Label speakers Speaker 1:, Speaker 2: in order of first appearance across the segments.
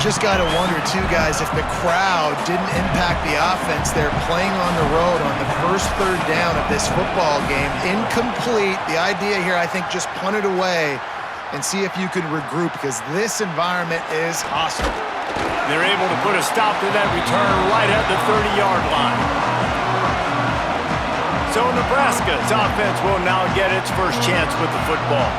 Speaker 1: just got to wonder, too, guys, if the crowd didn't impact the offense. They're playing on the road on the first third down of this football game. Incomplete. The idea here, I think, just punt it away and see if you can regroup, because this environment is hostile.
Speaker 2: They're able to put a stop to that return right at the 30-yard line. So Nebraska's offense will now get its first chance with the football.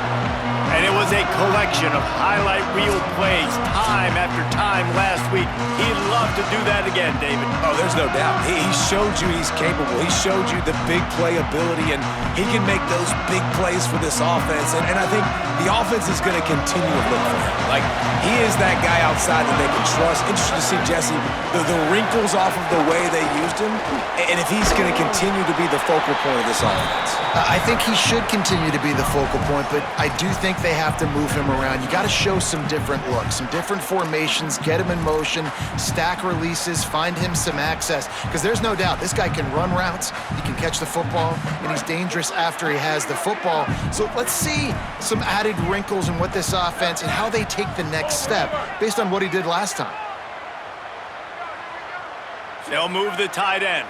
Speaker 2: And it was a collection of highlight reel plays time after time last week. He'd love to do that again, David.
Speaker 3: Oh, there's no doubt. He showed you he's capable. He showed you the big play ability, and he can make those big plays for this offense. And I think the offense is going to continue to look for him. Like, he is that guy outside that they can trust. Interesting to see, Jesse, the wrinkles off of the way they used him, and if he's going to continue to be the focal point of this offense.
Speaker 1: I think he should continue to be the focal point, but I do think they have to move him around. You got to show some different looks, some different formations, get him in motion, stack releases, find him some access, because there's no doubt this guy can run routes, he can catch the football, and he's dangerous after he has the football. So let's see some added wrinkles in what this offense and how they take the next step based on what he did last time.
Speaker 2: They'll move the tight end.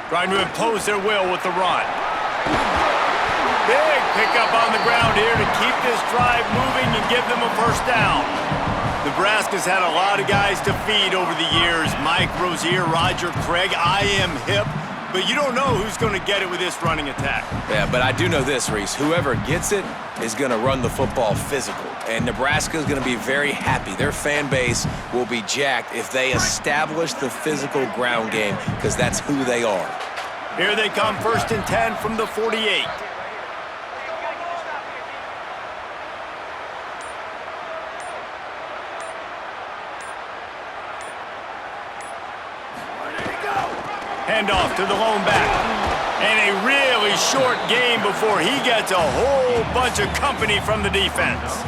Speaker 2: Trying to impose their will with the run. Big pickup on the ground here to keep this drive moving and give them a first down. Nebraska's had a lot of guys to feed over the years. Mike Rozier, Roger Craig. I am hip. But you don't know who's going to get it with this running attack.
Speaker 3: Yeah, but I do know this, Reese. Whoever gets it is going to run the football physical. And Nebraska is going to be very happy. Their fan base will be jacked if they establish the physical ground game, because that's who they are.
Speaker 2: Here they come, 1st and 10 from the 48. Handoff to the lone back. And a really short game before he gets a whole bunch of company from the defense.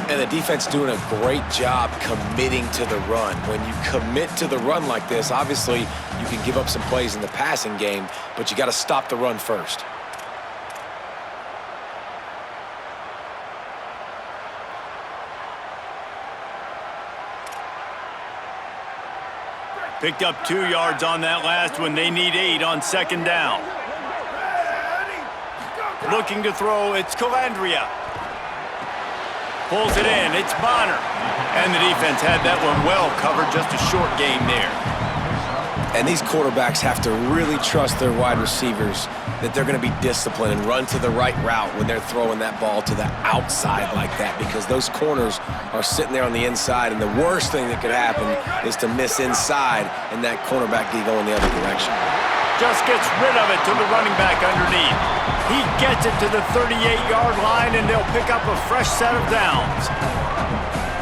Speaker 3: And the defense doing a great job committing to the run. When you commit to the run like this, obviously you can give up some plays in the passing game, but you got to stop the run first.
Speaker 2: Picked up 2 yards on that last one. They need 8 on 2nd down. Looking to throw, it's Calandria. Pulls it in, it's Bonner. And the defense had that one well covered, just a short game there.
Speaker 3: And these quarterbacks have to really trust their wide receivers that they're going to be disciplined and run to the right route when they're throwing that ball to the outside like that, because those corners are sitting there on the inside, and the worst thing that could happen is to miss inside and that cornerback be going the other direction.
Speaker 2: Just gets rid of it to the running back underneath. He gets it to the 38-yard line, and they'll pick up a fresh set of downs.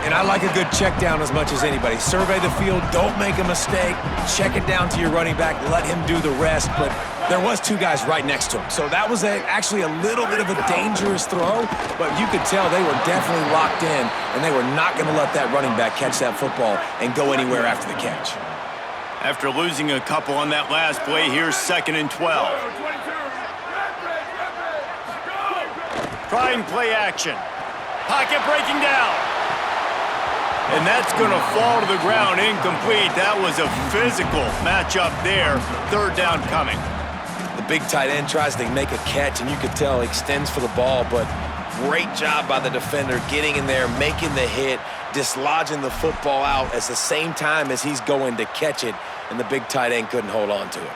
Speaker 3: And I like a good check down as much as anybody. Survey the field, don't make a mistake, check it down to your running back, let him do the rest. But there was 2 guys right next to him. So that was actually a little bit of a dangerous throw, but you could tell they were definitely locked in, and they were not going to let that running back catch that football and go anywhere after the catch.
Speaker 2: After losing a couple on that last play, here's 2nd and 12. Trying play action. Pocket breaking down. And that's going to fall to the ground incomplete. That was a physical matchup there. 3rd down coming.
Speaker 3: The big tight end tries to make a catch, and you could tell he extends for the ball, but great job by the defender getting in there, making the hit, dislodging the football out at the same time as he's going to catch it, and the big tight end couldn't hold on to it.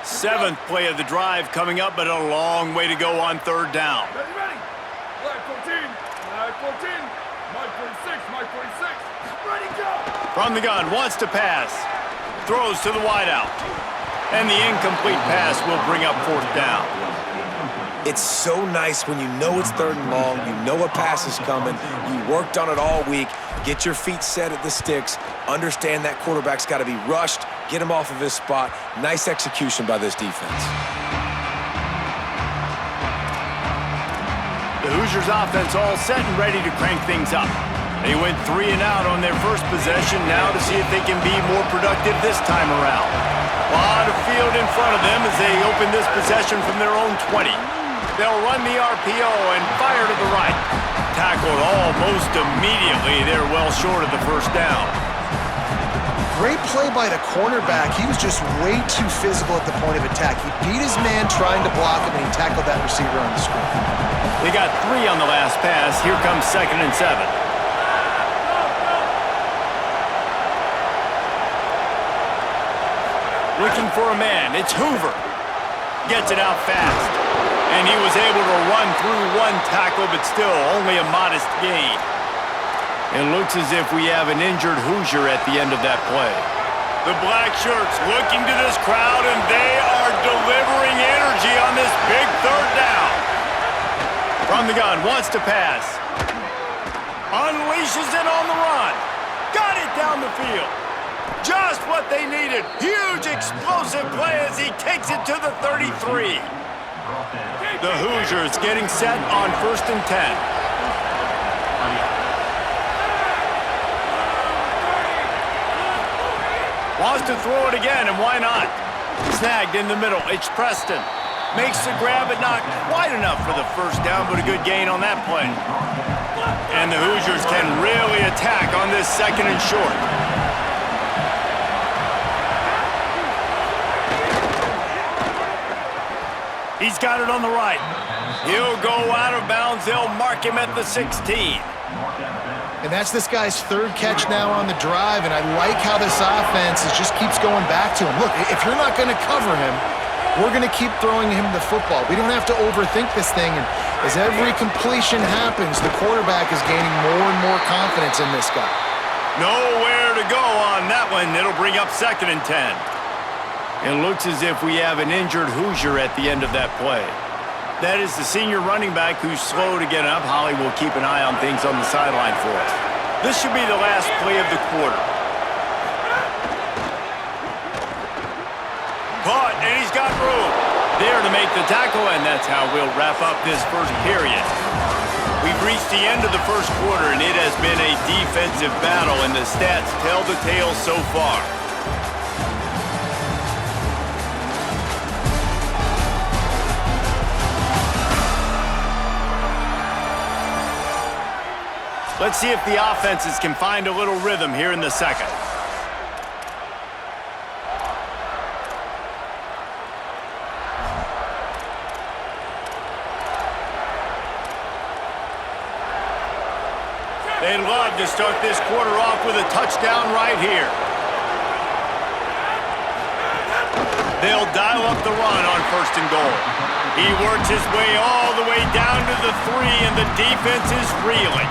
Speaker 2: 7th play of the drive coming up, but a long way to go on 3rd down.
Speaker 4: Ready. Line 14. Line 14. Mike 46. Mike 46. Ready, go.
Speaker 2: From the gun, wants to pass. Throws to the wideout. And the incomplete pass will bring up 4th down.
Speaker 3: It's so nice when you know it's 3rd and long, you know a pass is coming, you worked on it all week, get your feet set at the sticks, understand that quarterback's got to be rushed, get him off of his spot. Nice execution by this defense.
Speaker 2: The Hoosiers offense all set and ready to crank things up. They went 3 and out on their first possession, now to see if they can be more productive this time around. A lot of field in front of them as they open this possession from their own 20. They'll run the RPO and fire to the right. Tackled almost immediately. They're well short of the first down.
Speaker 1: Great play by the cornerback. He was just way too physical at the point of attack. He beat his man trying to block him, and he tackled that receiver on the screen.
Speaker 2: They got 3 on the last pass. Here comes 2nd and 7. Looking for a man. It's Hoover. Gets it out fast. And he was able to run through 1 tackle, but still only a modest gain. It looks as if we have an injured Hoosier at the end of that play. The black shirts looking to this crowd, and they are delivering energy on this big 3rd down. From the gun, wants to pass. Unleashes it on the run. Got it down the field. Just what they needed. Huge explosive play as he takes it to the 33. The Hoosiers getting set on 1st and 10. Wants to throw it again, and why not? Snagged in the middle. It's Preston. Makes the grab, but not quite enough for the first down, but a good gain on that play. And the Hoosiers can really attack on this 2nd and short. He's got it on the right. He'll go out of bounds. They'll mark him at the 16.
Speaker 1: And that's this guy's 3rd catch now on the drive, and I like how this offense just keeps going back to him. Look, if you're not going to cover him, we're going to keep throwing him the football. We don't have to overthink this thing, and as every completion happens, the quarterback is gaining more and more confidence in this guy.
Speaker 2: Nowhere to go on that one. It'll bring up 2nd and 10. It looks as if we have an injured Hoosier at the end of that play. That is the senior running back who's slow to get up. Holly will keep an eye on things on the sideline for us. This should be the last play of the quarter. Caught, and he's got room. There to make the tackle, and that's how we'll wrap up this first period. We've reached the end of the first quarter, and it has been a defensive battle, and the stats tell the tale so far. Let's see if the offenses can find a little rhythm here in the 2nd. They'd love to start this quarter off with a touchdown right here. They'll dial up the run on 1st and goal. He works his way all the way down to the 3, and the defense is reeling.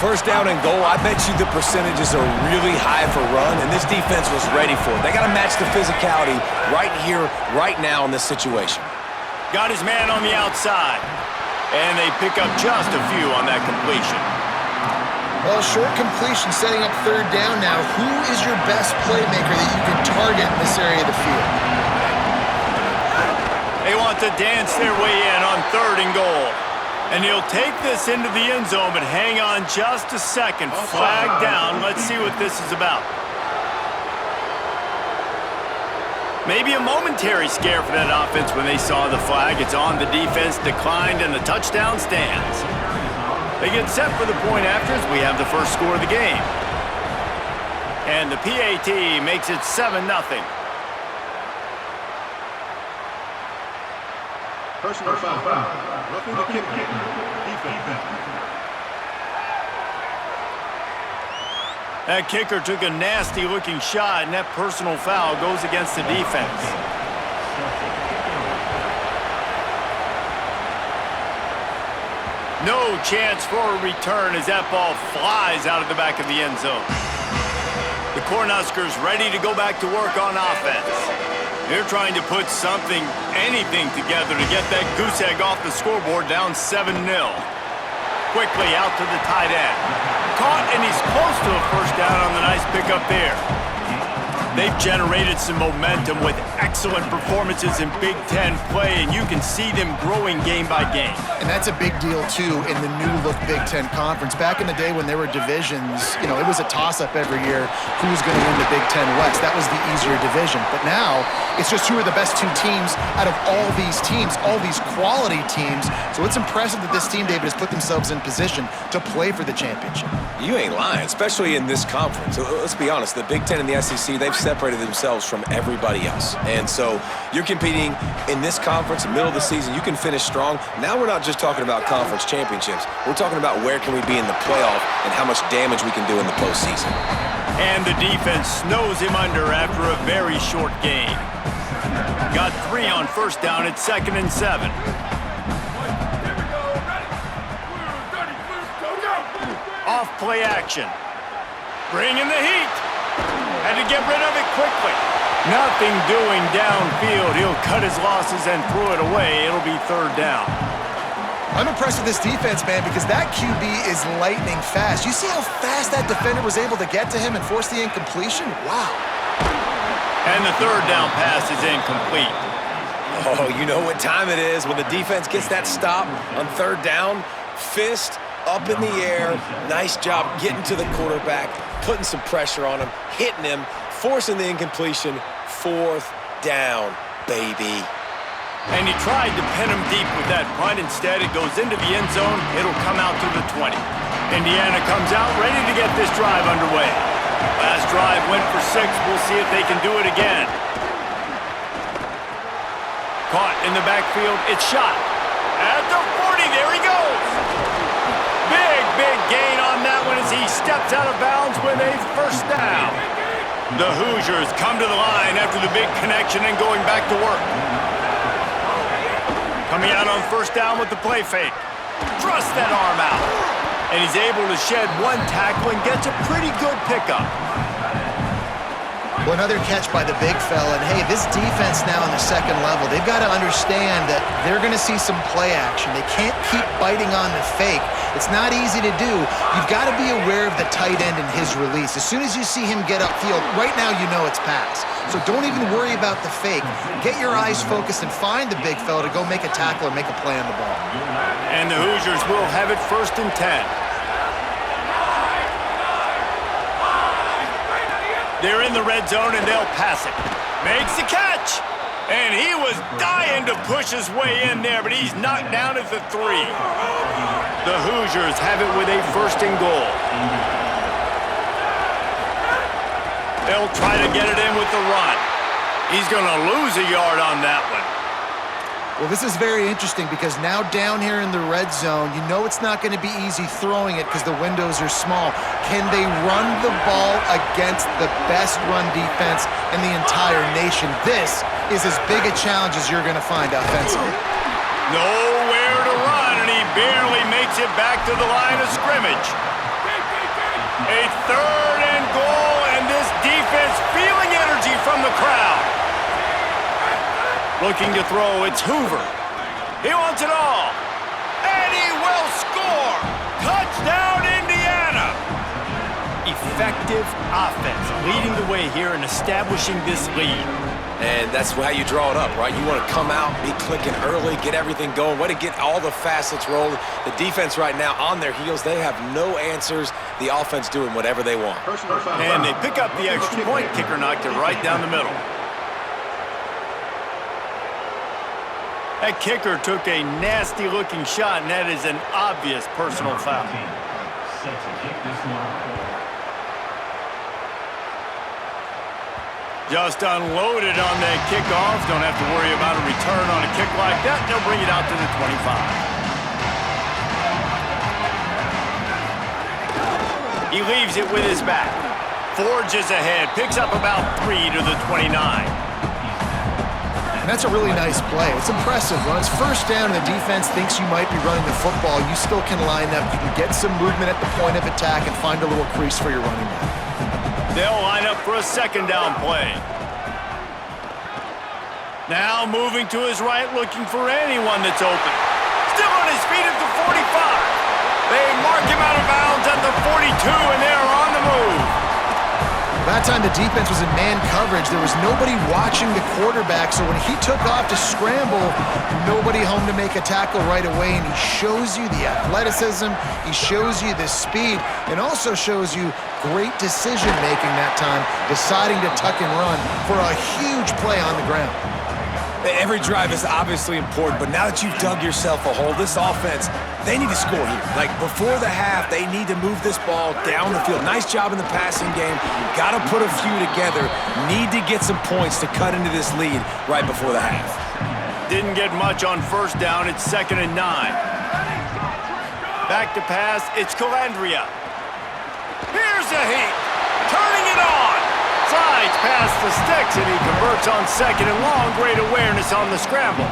Speaker 3: 1st down and goal, I bet you the percentages are really high for run, and this defense was ready for it. They got to match the physicality right here, right now in this situation.
Speaker 2: Got his man on the outside, and they pick up just a few on that completion.
Speaker 1: Well, short completion setting up 3rd down now. Who is your best playmaker that you can target in this area of the field?
Speaker 2: They want to dance their way in on 3rd and goal. And he'll take this into the end zone, but hang on just a second. Flag down. Let's see what this is about. Maybe a momentary scare for that offense when they saw the flag. It's on, the defense declined, and the touchdown stands. They get set for the point after as we have the first score of the game. And the PAT makes it 7-0.
Speaker 5: Personal foul. Roughing the kicker. Defense.
Speaker 2: That kicker took a nasty-looking shot, and that personal foul goes against the defense. No chance for a return as that ball flies out of the back of the end zone. The Cornhuskers ready to go back to work on offense. They're trying to put something, anything together to get that goose egg off the scoreboard down 7-0. Quickly out to the tight end. Caught, and he's close to a first down on the nice pickup there. They've generated some momentum with excellent performances in Big Ten play, and you can see them growing game by game.
Speaker 1: And that's a big deal, too, in the new-look Big Ten Conference. Back in the day when there were divisions, you know, it was a toss-up every year who was going to win the Big Ten West. That was the easier division. But now, it's just who are the best two teams out of all these teams, all these quality teams. So it's impressive that this team, David, has put themselves in position to play for the championship.
Speaker 3: You ain't lying, especially in this conference. Let's be honest, the Big Ten and the SEC, they've separated themselves from everybody else. And so you're competing in this conference, middle of the season, you can finish strong. Now we're not just talking about conference championships. We're talking about where can we be in the playoff and how much damage we can do in the postseason.
Speaker 2: And the defense snows him under after a very short game. Got 3 on first down at 2nd and 7. Off play action. Bringing the heat. Had to get rid of it quickly. Nothing doing downfield. He'll cut his losses and throw it away. It'll be 3rd down.
Speaker 1: I'm impressed with this defense, man, because that QB is lightning fast. You see how fast that defender was able to get to him and force the incompletion? Wow.
Speaker 2: And the 3rd down pass is incomplete.
Speaker 3: Oh, you know what time it is when the defense gets that stop on 3rd down. Fist up in the air. Nice job getting to the quarterback, putting some pressure on him, hitting him, forcing the incompletion. 4th down, baby.
Speaker 2: And he tried to pin him deep with that punt. Instead, it goes into the end zone. It'll come out to the 20. Indiana comes out ready to get this drive underway. Last drive went for 6. We'll see if they can do it again. Caught in the backfield. It's shot. At the 40. There he goes. Big gain on that one as he steps out of bounds with a 1st down. The Hoosiers come to the line after the big connection and going back to work. Coming out on 1st down with the play fake. Thrusts that arm out. And he's able to shed 1 tackle and gets a pretty good pickup.
Speaker 1: Well, another catch by the big fella. And, hey, this defense now on the 2nd level, they've got to understand that they're going to see some play action. They can't keep biting on the fake. It's not easy to do. You've got to be aware of the tight end and his release. As soon as you see him get upfield, right now you know it's pass. So don't even worry about the fake. Get your eyes focused and find the big fella to go make a tackle or make a play on the ball.
Speaker 2: And the Hoosiers will have it 1st and 10. They're in the red zone and they'll pass it. Makes the catch. And he was dying to push his way in there, but he's knocked down at the 3. The Hoosiers have it with a 1st and goal. They'll try to get it in with the run. He's going to lose a yard on that one.
Speaker 1: Well, this is very interesting because now down here in the red zone, you know it's not going to be easy throwing it because the windows are small. Can they run the ball against the best run defense in the entire nation? This is as big a challenge as you're going to find offensively.
Speaker 2: Nowhere to run, and he barely makes it back to the line of scrimmage. A 3rd and goal, and this defense feeling energy from the crowd. Looking to throw, it's Hoover. He wants it all. And he will score. Touchdown, Indiana. Effective offense, leading the way here and establishing this lead.
Speaker 3: And that's how you draw it up, right? You want to come out, be clicking early, get everything going, way to get all the facets rolling. The defense right now on their heels, they have no answers. The offense doing whatever they want.
Speaker 2: And they pick up the extra point. Kicker knocked it right down the middle. That kicker took a nasty-looking shot, and that is an obvious personal foul. Just unloaded on that kickoff. Don't have to worry about a return on a kick like that. They'll bring it out to the 25. He leaves it with his back. Forges ahead. Picks up about 3 to the 29.
Speaker 1: And that's a really nice play. It's impressive. When it's 1st down and the defense thinks you might be running the football, you still can line up. You can get some movement at the point of attack and find a little crease for your running back.
Speaker 2: They'll line up for a 2nd down play. Now moving to his right, looking for anyone that's open. Still on his feet at the 45. They mark him out of bounds at the 42, and they're on the move.
Speaker 1: That time the defense was in man coverage. There was nobody watching the quarterback, so when he took off to scramble, nobody home to make a tackle right away, and he shows you the athleticism, he shows you the speed, and also shows you great decision-making that time, deciding to tuck and run for a huge play on the ground.
Speaker 3: Every drive is obviously important, but now that you've dug yourself a hole, this offense, they need to score here. Like, before the half, they need to move this ball down the field. Nice job in the passing game. Got to put a few together. Need to get some points to cut into this lead right before the half.
Speaker 2: Didn't get much on first down. It's 2nd and 9. Back to pass. It's Calandria. Here's a heat. Turning it on. Slides past the sticks, and he converts on 2nd and long. Great awareness on the scramble.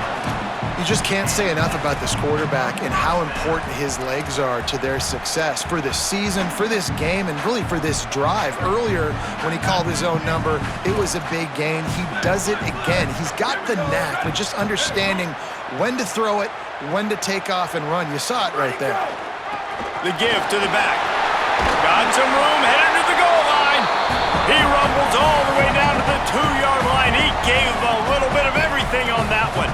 Speaker 1: You just can't say enough about this quarterback and how important his legs are to their success for this season, for this game, and really for this drive. Earlier, when he called his own number, it was a big gain. He does it again. He's got the knack of just understanding when to throw it, when to take off and run. You saw it right there.
Speaker 2: The give to the back. Got some room, headed to the goal line. He rumbles all the way down to the 2-yard line. He gave a little bit of everything on that one.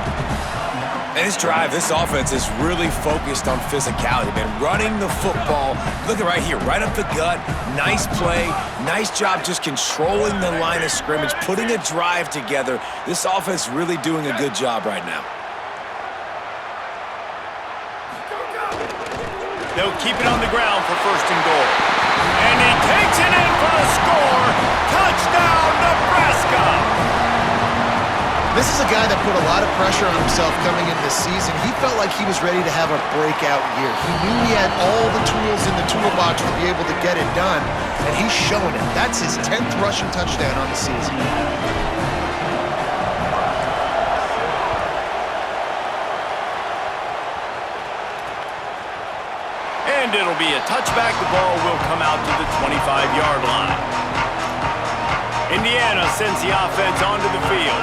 Speaker 3: And this drive, this offense is really focused on physicality, man. Running the football. Look at right here, right up the gut. Nice play. Nice job just controlling the line of scrimmage, putting a drive together. This offense really doing a good job right now.
Speaker 2: They'll keep it on the ground for 1st and goal. And he takes it in for the score. Touchdown, Nebraska!
Speaker 1: This is a guy that put a lot of pressure on himself coming into this season. He felt like he was ready to have a breakout year. He knew he had all the tools in the toolbox to be able to get it done, and he's showing it. That's his 10th rushing touchdown on the season.
Speaker 2: And it'll be a touchback. The ball will come out to the 25-yard line. Indiana sends the offense onto the field.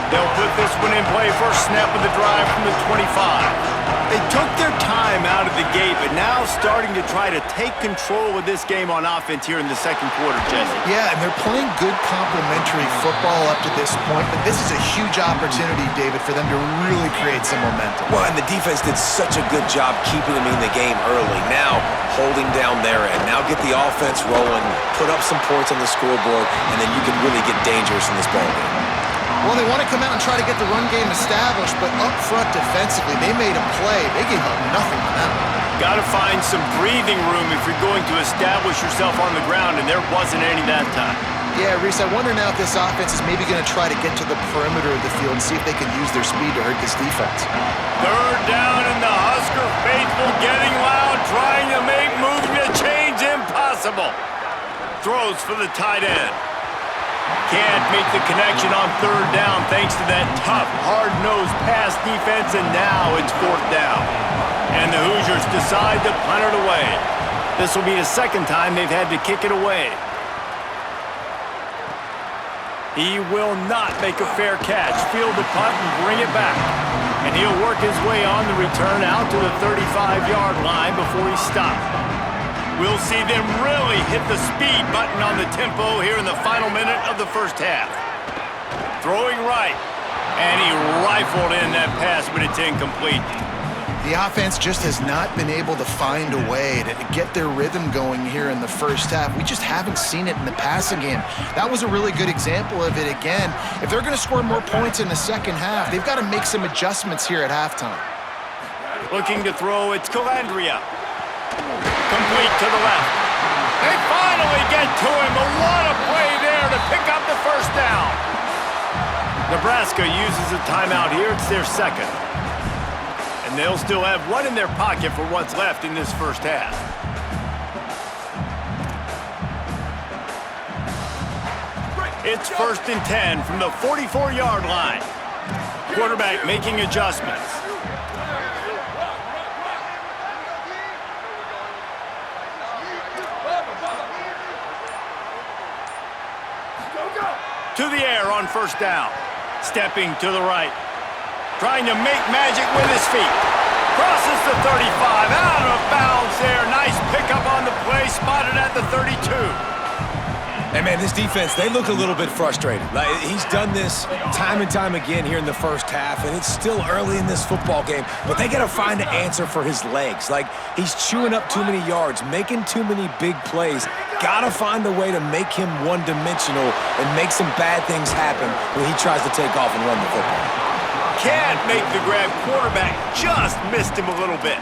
Speaker 2: They'll put this one in play. First snap of the drive from the 25. They took their time out of the gate, but now starting to try to take control of this game on offense here in the 2nd quarter, Jesse.
Speaker 1: Yeah, and they're playing good complementary football up to this point, but this is a huge opportunity, David, for them to really create some momentum.
Speaker 3: Well, and the defense did such a good job keeping them in the game early. Now, holding down their end. Now get the offense rolling, put up some points on the scoreboard, and then you can really get dangerous in this ball game.
Speaker 1: Well, they want to come out and try to get the run game established, but up front defensively, they made a play. They gave up nothing on that one.
Speaker 2: Got to find some breathing room if you're going to establish yourself on the ground, and there wasn't any that time.
Speaker 1: Yeah, Reese, I wonder now if this offense is maybe going to try to get to the perimeter of the field and see if they can use their speed to hurt this defense.
Speaker 2: 3rd down, and the Husker faithful getting loud, trying to make moving a change impossible. Throws for the tight end. Can't make the connection on 3rd down thanks to that tough, hard-nosed pass defense, and now it's 4th down. And the Hoosiers decide to punt it away. This will be the 2nd time they've had to kick it away. He will not make a fair catch. Field the punt and bring it back. And he'll work his way on the return out to the 35-yard line before he stops. We'll see them really hit the speed button on the tempo here in the final minute of the 1st half. Throwing right, and he rifled in that pass, but it's incomplete.
Speaker 1: The offense just has not been able to find a way to get their rhythm going here in the 1st half. We just haven't seen it in the passing game. That was a really good example of it again. If they're going to score more points in the 2nd half, they've got to make some adjustments here at halftime.
Speaker 2: Looking to throw, it's Calandria. Complete to the left. They finally get to him, but what a play there to pick up the 1st down. Nebraska uses a timeout here. It's their 2nd. And they'll still have one in their pocket for what's left in this 1st half. It's 1st and 10 from the 44-yard line. Quarterback making adjustments. To the air on 1st down. Stepping to the right. Trying to make magic with his feet. Crosses the 35. Out of bounds there. Nice pickup on the play. Spotted at the 32.
Speaker 3: And, man, this defense, they look a little bit frustrated. Like, he's done this time and time again here in the first half, and it's still early in this football game, but they got to find an answer for his legs. Like, he's chewing up too many yards, making too many big plays. Got to find a way to make him one-dimensional and make some bad things happen when he tries to take off and run the football.
Speaker 2: Can't make the grab. Quarterback just missed him a little bit.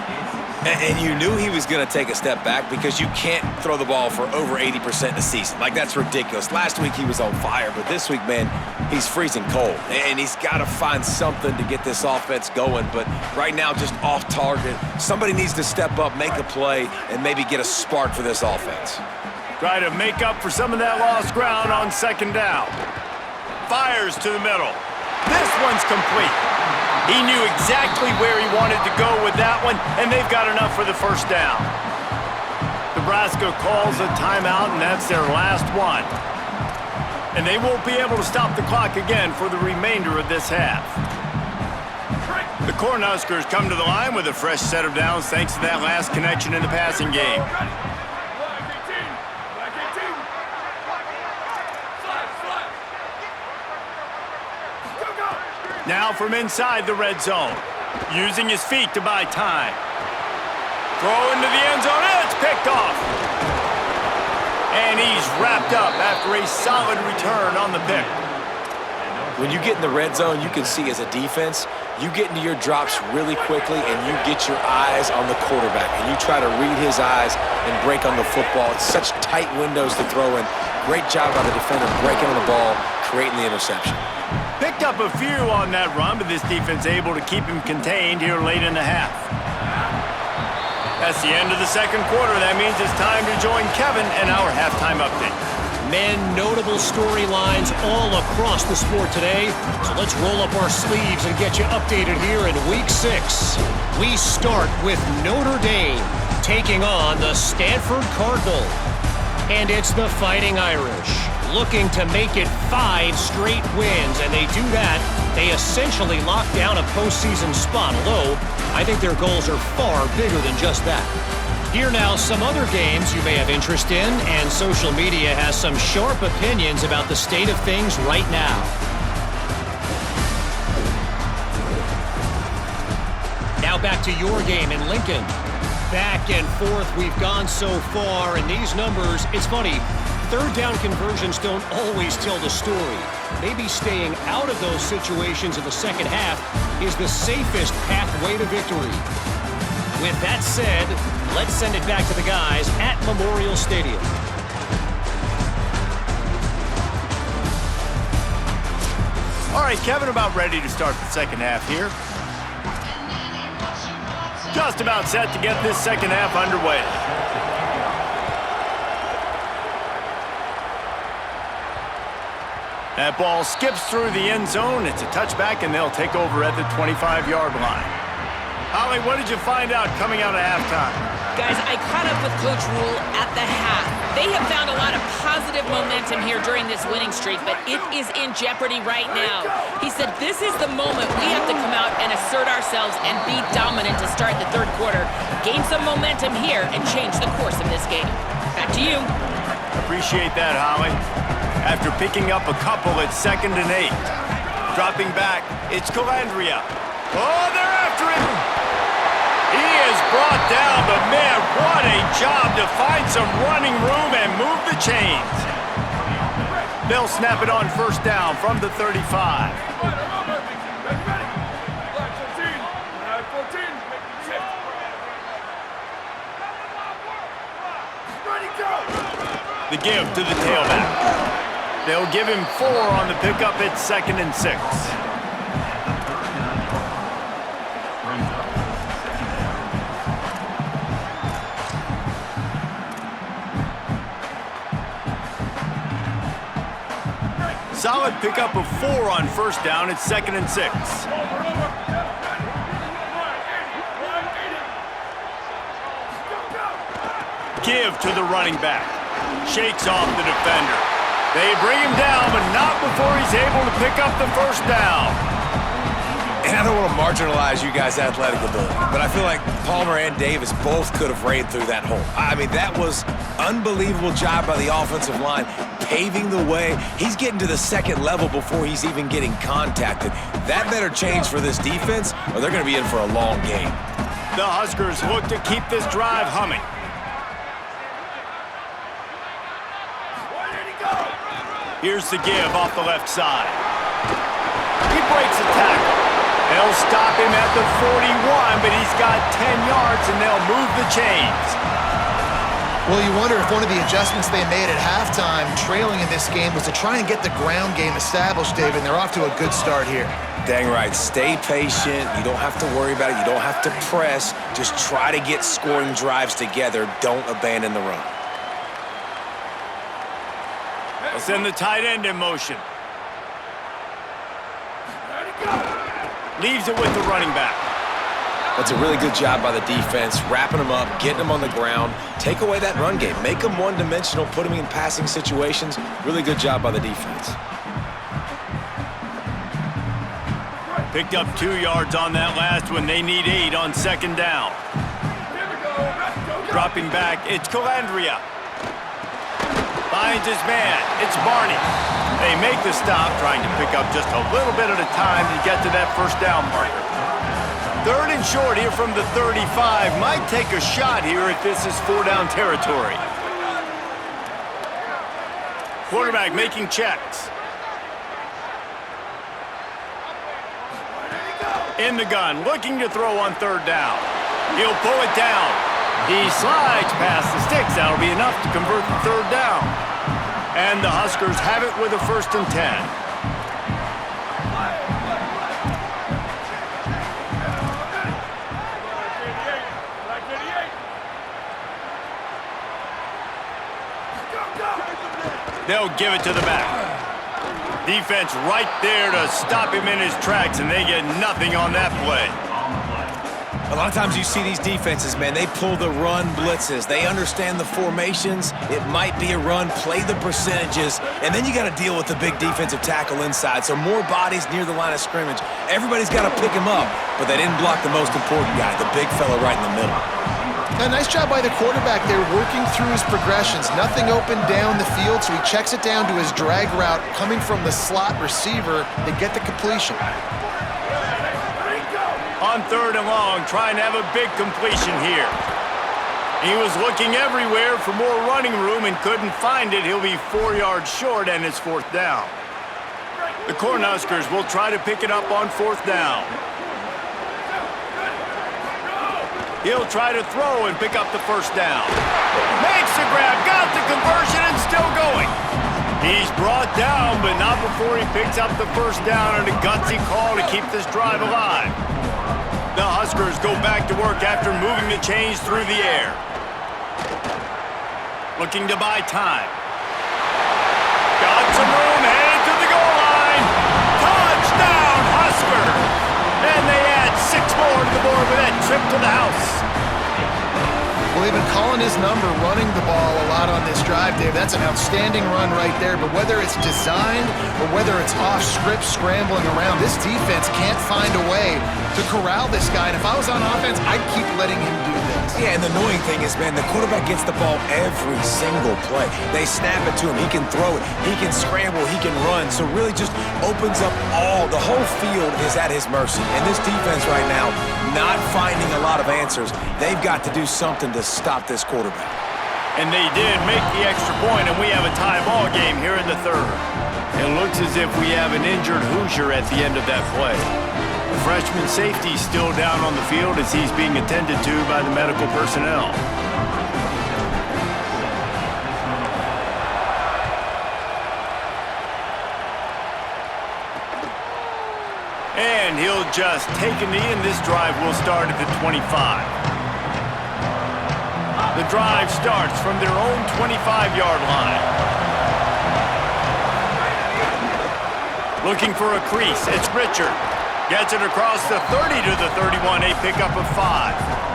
Speaker 3: And you knew he was going to take a step back because you can't throw the ball for over 80% a season. Like, that's ridiculous. Last week he was on fire, but this week, man, he's freezing cold. And he's got to find something to get this offense going. But right now, just off target. Somebody needs to step up, make a play, and maybe get a spark for this offense.
Speaker 2: Try to make up for some of that lost ground on second down. Fires to the middle. This one's complete. He knew exactly where he wanted to go with that one, and they've got enough for the first down. Nebraska calls a timeout, and that's their last one. And they won't be able to stop the clock again for the remainder of this half. The Cornhuskers come to the line with a fresh set of downs thanks to that last connection in the passing game. Now from inside the red zone, using his feet to buy time. Throw into the end zone, and it's picked off. And he's wrapped up after a solid return on the pick.
Speaker 3: When you get in the red zone, you can see as a defense, you get into your drops really quickly and you get your eyes on the quarterback and you try to read his eyes and break on the football. It's such tight windows to throw in. Great job by the defender breaking on the ball, creating the interception.
Speaker 2: Picked up a few on that run, but this defense able to keep him contained here late in the half. That's the end of the second quarter. That means it's time to join Kevin in our halftime update.
Speaker 6: Men, notable storylines all across the sport today. So let's roll up our sleeves and get you updated here in Week 6. We start with Notre Dame taking on the Stanford Cardinal. And it's the Fighting Irish looking to make it 5 straight wins. And they do that. They essentially lock down a postseason spot, although I think their goals are far bigger than just that. Here now, some other games you may have interest in, and social media has some sharp opinions about the state of things right now. Now back to your game in Lincoln. Back and forth we've gone so far, and these numbers, it's funny, third down conversions don't always tell the story. Maybe staying out of those situations in the second half is the safest pathway to victory. With that said, let's send it back to the guys at Memorial Stadium.
Speaker 2: All right, Kevin, about ready to start the second half here. Just about set to get this second half underway. That ball skips through the end zone. It's a touchback, and they'll take over at the 25-yard line. Holly, what did you find out coming out of halftime?
Speaker 7: Guys, I caught up with Coach Rule at the half. They have found a lot of positive momentum here during this winning streak, but it is in jeopardy right now. He said this is the moment we have to come out and assert ourselves and be dominant to start the third quarter, gain some momentum here, and change the course of this game. Back to you.
Speaker 2: Appreciate that, Holly. After picking up a couple at 2nd and 8. Dropping back, it's Calandria. Oh, they're after him! He is brought down, but man, what a job to find some running room and move the chains. They'll snap it on first down from the 35. The give to the tailback. They'll give him 4 on the pickup at 2nd and 6. Solid pickup of 4 on first down at 2nd and 6. Give to the running back. Shakes off the defender. They bring him down, but not before he's able to pick up the first down.
Speaker 3: And I don't want to marginalize you guys' athletic ability, but I feel like Palmer and Davis both could have ran through that hole. I mean, that was unbelievable job by the offensive line, paving the way. He's getting to the second level before he's even getting contacted. That better change for this defense, or they're going to be in for a long game.
Speaker 2: The Huskers look to keep this drive humming. Here's the give off the left side. He breaks the tackle. They'll stop him at the 41, but he's got 10 yards, and they'll move the chains.
Speaker 1: Well, you wonder if one of the adjustments they made at halftime, trailing in this game, was to try and get the ground game established, David, and they're off to a good start here.
Speaker 3: Dang right. Stay patient. You don't have to worry about it. You don't have to press. Just try to get scoring drives together. Don't abandon the run.
Speaker 2: They'll send the tight end in motion. Leaves it with the running back.
Speaker 3: That's a really good job by the defense, wrapping them up, getting them on the ground. Take away that run game. Make them one-dimensional, put them in passing situations. Really good job by the defense.
Speaker 2: Picked up 2 yards on that last one. They need 8 on second down. Dropping back, it's Calandria. Finds his man, it's Barney. They make the stop, trying to pick up just a little bit at a time to get to that first down marker. Third and short here from the 35. Might take a shot here if this is 4-down territory. Quarterback making checks. In the gun, looking to throw on third down. He'll pull it down. He slides past the sticks. That'll be enough to convert the third down. And the Huskers have it with a 1st and 10. They'll give it to the back. Defense right there to stop him in his tracks, and they get nothing on that play.
Speaker 3: A lot of times you see these defenses, man, they pull the run blitzes. They understand the formations. It might be a run, play the percentages, and then you got to deal with the big defensive tackle inside. So more bodies near the line of scrimmage. Everybody's got to pick him up, but they didn't block the most important guy, the big fella right in the middle.
Speaker 1: A nice job by the quarterback there, working through his progressions. Nothing open down the field, so he checks it down to his drag route coming from the slot receiver. They get the completion.
Speaker 2: On third and long, trying to have a big completion here. He was looking everywhere for more running room and couldn't find it. He'll be 4 yards short, and it's 4th down. The Cornhuskers will try to pick it up on 4th down. He'll try to throw and pick up the 1st down. Makes the grab, got the conversion, and still going. He's brought down, but not before he picks up the 1st down and a gutsy call to keep this drive alive. The Huskers go back to work after moving the chains through the air. Looking to buy time. Got some room, headed to the goal line. Touchdown, Huskers! And they add 6 more to the board with that trip to the house.
Speaker 1: Well, they've been calling his number, running the ball a lot on this drive, Dave. That's an outstanding run right there. But whether it's designed or whether it's off script, scrambling around, this defense can't find a way to corral this guy. And if I was on offense, I'd keep letting him do this.
Speaker 3: Yeah, and the annoying thing is, man, the quarterback gets the ball every single play. They snap it to him. He can throw it. He can scramble. He can run. So really just opens up the whole field is at his mercy. And this defense right now, not finding a lot of answers. They've got to do something to stop this quarterback.
Speaker 2: And they did make the extra point, and we have a tie ball game here in the 3rd. It looks as if we have an injured Hoosier at the end of that play. The freshman safety still down on the field as he's being attended to by the medical personnel. And he'll just take a knee, and this drive will start at the 25. The drive starts from their own 25-yard line. Looking for a crease, it's Richard. Gets it across the 30 to the 31, a pickup of 5.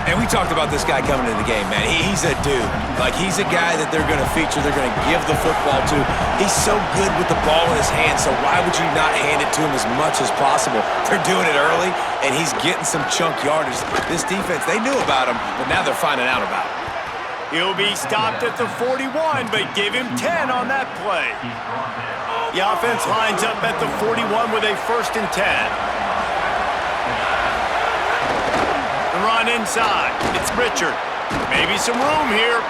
Speaker 3: And we talked about this guy coming into the game, man. He's a dude. Like, he's a guy that they're going to feature, they're going to give the football to. He's so good with the ball in his hand, so why would you not hand it to him as much as possible? They're doing it early, and he's getting some chunk yardage. This defense, they knew about him, but now they're finding out about him.
Speaker 2: He'll be stopped at the 41, but give him 10 on that play. The offense lines up at the 41 with a 1st and 10. The run inside. It's Richard. Maybe some room here.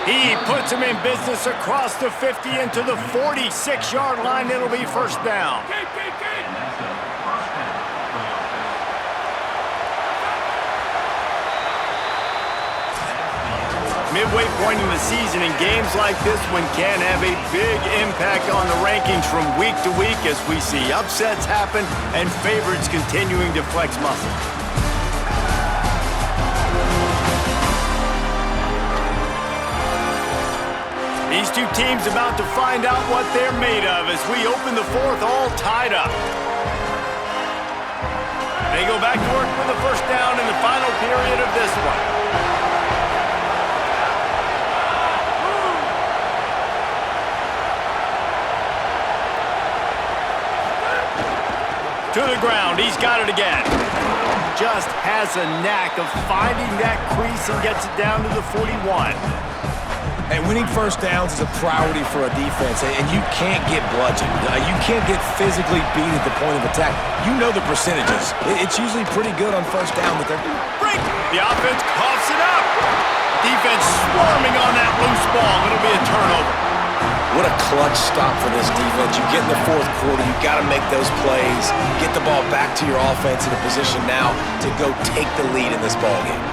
Speaker 2: He puts him in business across the 50 into the 46-yard line. It'll be 1st down. Midway point in the season, and games like this one can have a big impact on the rankings from week to week as we see upsets happen and favorites continuing to flex muscle. These two teams about to find out what they're made of as we open the 4th all tied up. They go back to work with the 1st down in the final period of this one. To the ground, he's got it again. Just has a knack of finding that crease and gets it down to the 41.
Speaker 3: And winning 1st downs is a priority for a defense, and you can't get bludgeoned. You can't get physically beat at the point of attack. You know the percentages. It's usually pretty good on 1st down, but they're...
Speaker 2: Break! The offense coughs it up. Defense swarming on that loose ball. It'll be a turnover.
Speaker 3: What a clutch stop for this defense. You get in the 4th quarter, you got to make those plays, get the ball back to your offense in a position now to go take the lead in this ball game.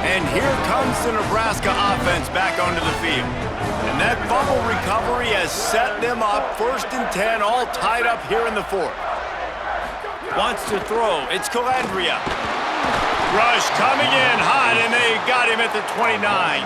Speaker 2: And here comes the Nebraska offense back onto the field. And that fumble recovery has set them up 1st and 10, all tied up here in the 4th. Wants to throw. It's Calandria. Rush coming in hot, and they got him at the 29.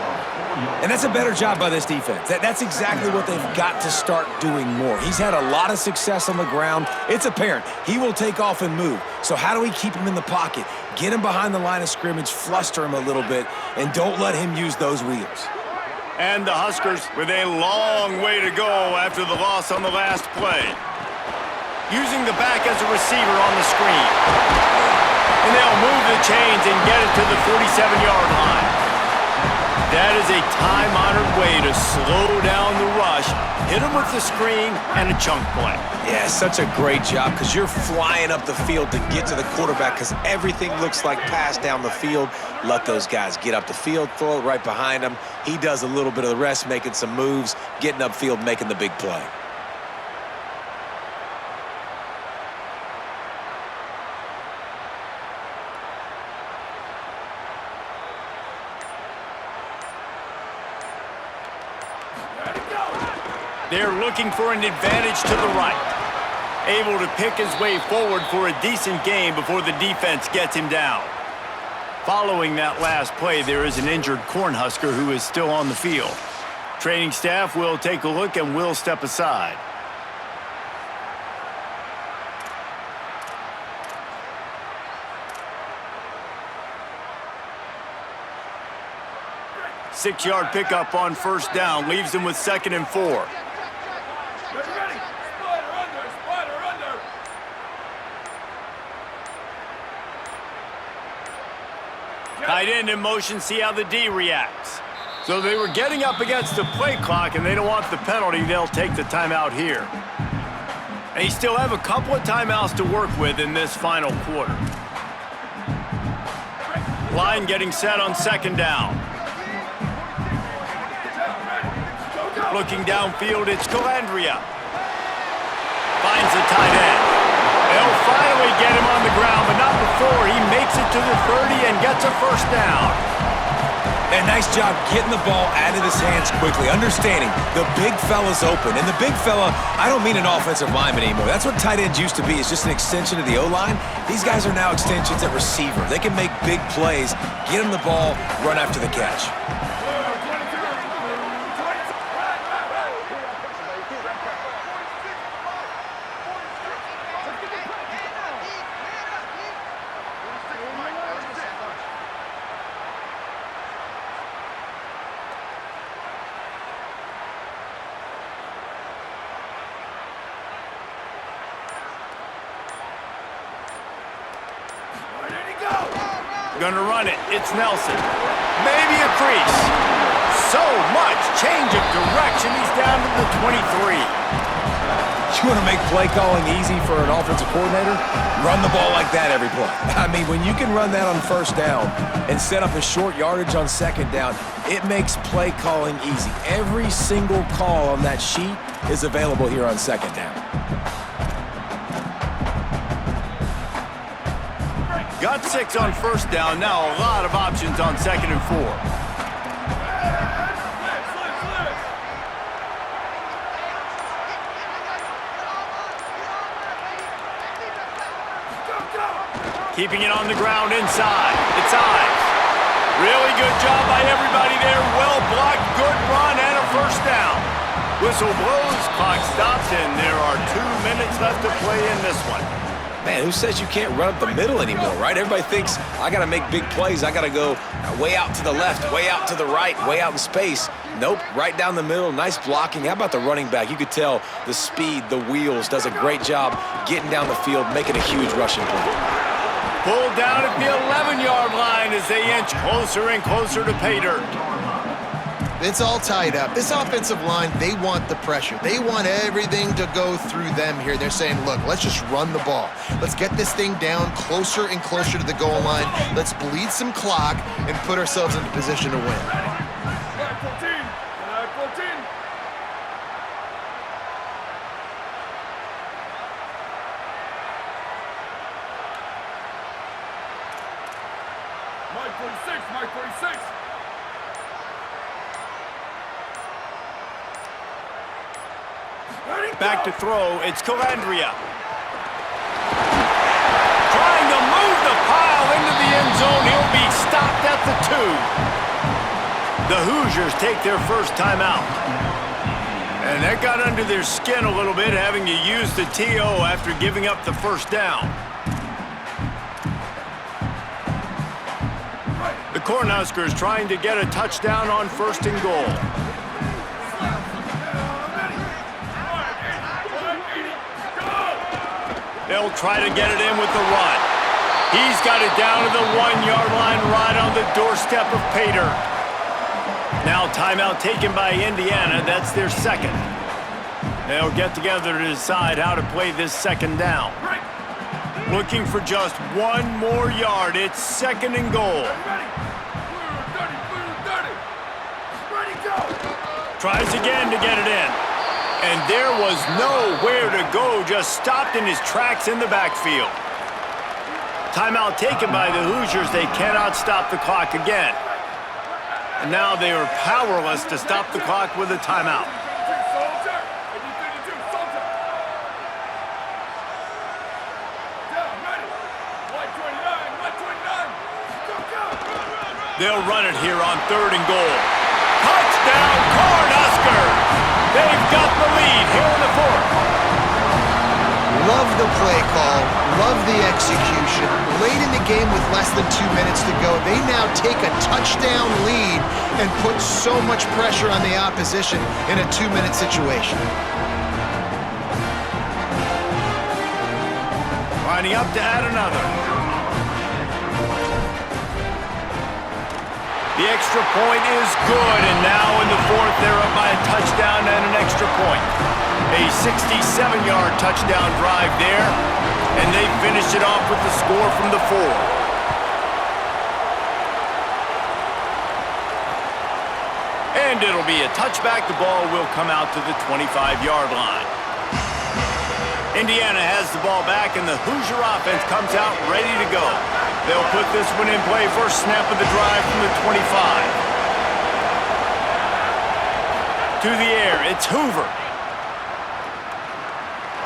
Speaker 3: And that's a better job by this defense. That's exactly what they've got to start doing more. He's had a lot of success on the ground. It's apparent he will take off and move. So how do we keep him in the pocket? Get him behind the line of scrimmage, fluster him a little bit, and don't let him use those wheels.
Speaker 2: And the Huskers with a long way to go after the loss on the last play. Using the back as a receiver on the screen. And they'll move the chains and get it to the 47-yard line. That is a time-honored way to slow down the rush, hit him with the screen, and a chunk play.
Speaker 3: Yeah, such a great job because you're flying up the field to get to the quarterback because everything looks like pass down the field. Let those guys get up the field, throw it right behind him. He does a little bit of the rest, making some moves, getting upfield, making the big play.
Speaker 2: They're looking for an advantage to the right. Able to pick his way forward for a decent game before the defense gets him down. Following that last play, there is an injured Cornhusker who is still on the field. Training staff will take a look and will step aside. Six-yard pickup on 1st down, leaves them with 2nd and 4. Tight end in motion, see how the D reacts. So they were getting up against the play clock, and they don't want the penalty. They'll take the timeout here. They still have a couple of timeouts to work with in this final quarter. Line getting set on 2nd down. Looking downfield, it's Calandria. Finds the tight end. They'll finally get him on the ground, but not before he makes it to the 30 and gets a 1st down.
Speaker 3: And nice job getting the ball out of his hands quickly, understanding the big fella's open. And the big fella, I don't mean an offensive lineman anymore. That's what tight ends used to be. It's just an extension of the O-line. These guys are now extensions at receiver. They can make big plays, get him the ball, run after the catch.
Speaker 2: Gonna run it. It's Nelson. Maybe a crease. So much change of direction. He's down to the 23.
Speaker 3: You want to make play calling easy for an offensive coordinator? Run the ball like that every play. I mean, when you can run that on first down and set up a short yardage on second down, it makes play calling easy. Every single call on that sheet is available here on second down.
Speaker 2: Got 6 on first down. Now a lot of options on second and 4. Keeping it on the ground inside. It's Ives. Really good job by everybody there. Well blocked, good run, and a first down. Whistle blows, clock stops, and there are 2 minutes left to play in this one.
Speaker 3: Man, who says you can't run up the middle anymore, right? Everybody thinks, I got to make big plays. I got to go way out to the left, way out to the right, way out in space. Nope, right down the middle, nice blocking. How about the running back? You could tell the speed, the wheels, does a great job getting down the field, making a huge rushing play.
Speaker 2: Pulled down at the 11-yard line as they inch closer and closer to pay dirt.
Speaker 1: It's all tied up. This offensive line, they want the pressure. They want everything to go through them here. They're saying, look, let's just run the ball. Let's get this thing down closer and closer to the goal line. Let's bleed some clock and put ourselves into position to win.
Speaker 4: Flag 14. Flag 14. Mike 46. Mike 46.
Speaker 2: Back to throw, it's Calandria. Trying to move the pile into the end zone. He'll be stopped at the 2. The Hoosiers take their first timeout. And that got under their skin a little bit, having to use the TO after giving up the first down. The Cornhuskers trying to get a touchdown on first and goal. They'll try to get it in with the run. He's got it down to the 1-yard line right on the doorstep of pay dirt. Now timeout taken by Indiana. That's their second. They'll get together to decide how to play this second down. Looking for just 1 more yard. It's second and goal. Tries again to get it in. And there was nowhere to go, just stopped in his tracks in the backfield. Timeout taken by the Hoosiers. They cannot stop the clock again. And now they are powerless to stop the clock with a timeout. They'll run it here on third and goal. Touchdown, Cornhuskers! They've got the lead here in the 4th.
Speaker 1: Love the play call, love the execution. Late in the game with less than 2 minutes to go, they now take a touchdown lead and put so much pressure on the opposition in a 2-minute situation.
Speaker 2: Lining up to add another. The extra point is good, and now in the 4th, they're up by a touchdown and an extra point. A 67-yard touchdown drive there, and they finish it off with the score from the 4. And it'll be a touchback. The ball will come out to the 25-yard line. Indiana has the ball back, and the Hoosier offense comes out ready to go. They'll put this one in play. First snap of the drive from the 25. To the air, it's Hoover.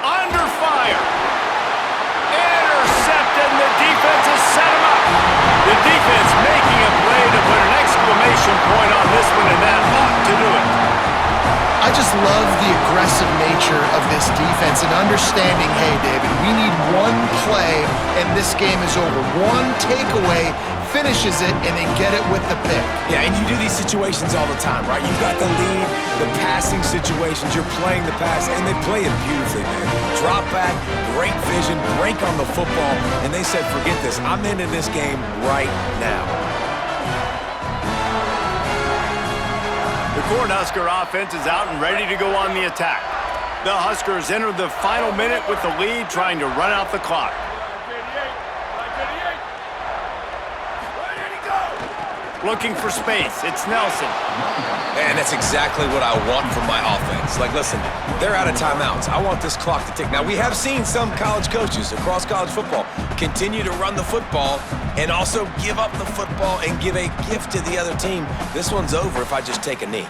Speaker 2: Under fire. Intercepted, and the defense has set him up. The defense making a play to put an exclamation point on this one, and that ought to do it.
Speaker 1: I just love the aggressive nature of this defense and understanding, hey, David, we need 1 play and this game is over. 1 takeaway finishes it, and then get it with the pick.
Speaker 3: Yeah, and you do these situations all the time, right? You've got the lead, the passing situations, you're playing the pass, and they play it beautifully, man. Drop back, great vision, break on the football, and they said, forget this, I'm into this game right now.
Speaker 2: The Cornhusker offense is out and ready to go on the attack. The Huskers enter the final minute with the lead, trying to run out the clock. Looking for space, it's Nelson.
Speaker 3: And that's exactly what I want from my offense. Like, listen, they're out of timeouts. I want this clock to tick. Now, we have seen some college coaches across college football continue to run the football and also give up the football and give a gift to the other team. This one's over if I just take a knee.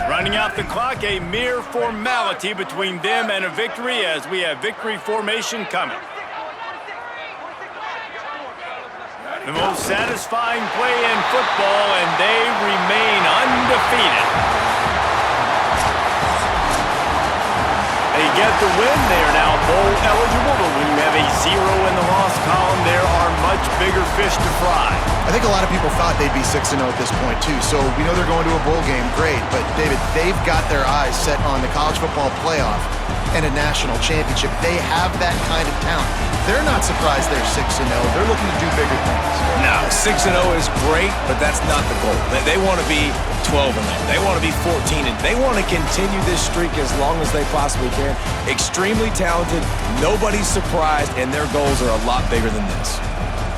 Speaker 2: Running out the clock, a mere formality between them and a victory as we have victory formation coming. The most satisfying play in football, and they remain undefeated. They get the win. They are now bowl eligible, but when you have a 0 in the loss column, there are much bigger fish to fry.
Speaker 1: I think a lot of people thought they'd be 6-0 at this point, too. So we know they're going to a bowl game. Great. But, David, they've got their eyes set on the college football playoff and a national championship. They have that kind of talent. They're not surprised they're 6-0. They're looking to do bigger things.
Speaker 3: No, 6-0 is great, but that's not the goal. They want to be 12-0. They want to be 14-0. They want to continue this streak as long as they possibly can. Extremely talented. Nobody's surprised, and their goals are a lot bigger than this.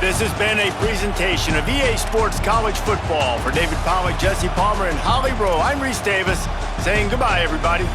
Speaker 2: This has been a presentation of EA Sports College Football. For David Pollack, Jesse Palmer, and Holly Rowe, I'm Reese Davis saying goodbye, everybody.